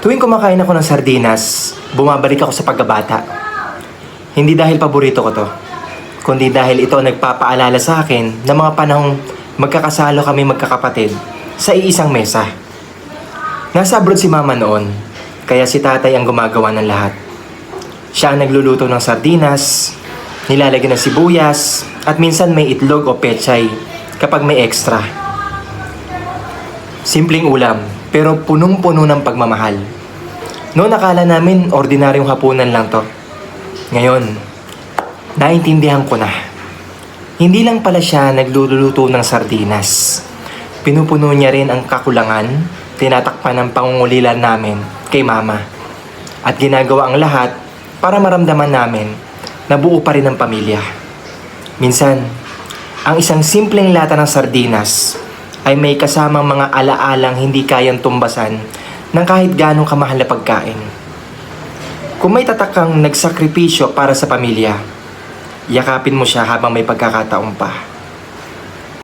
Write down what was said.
Tuwing kumakain ako ng sardinas, bumabalik ako sa pagkabata. Hindi dahil paborito ko to, kundi dahil ito ang nagpapaalala sa akin ng mga panahong magkakasalo kami magkakapatid sa iisang mesa. Nasa abroad si mama noon, kaya si tatay ang gumagawa ng lahat. Siya ang nagluluto ng sardinas, nilalagyan ng sibuyas, at minsan may itlog o pechay kapag may extra. Simpleng ulam, pero punong-puno ng pagmamahal. Noon akala namin ordinaryong hapunan lang to. Ngayon, naintindihan ko na. Hindi lang pala siya nagluluto ng sardinas. Pinupuno niya rin ang kakulangan, tinatakpan ng pangungulilan namin kay mama. At ginagawa ang lahat para maramdaman namin na buo pa rin ang pamilya. Minsan, ang isang simpleng lata ng sardinas ay may kasamang mga alaalang hindi kayang tumbasan ng kahit ganong kamahal na pagkain. Kung may tatak kang nagsakripisyo para sa pamilya, yakapin mo siya habang may pagkakataon pa.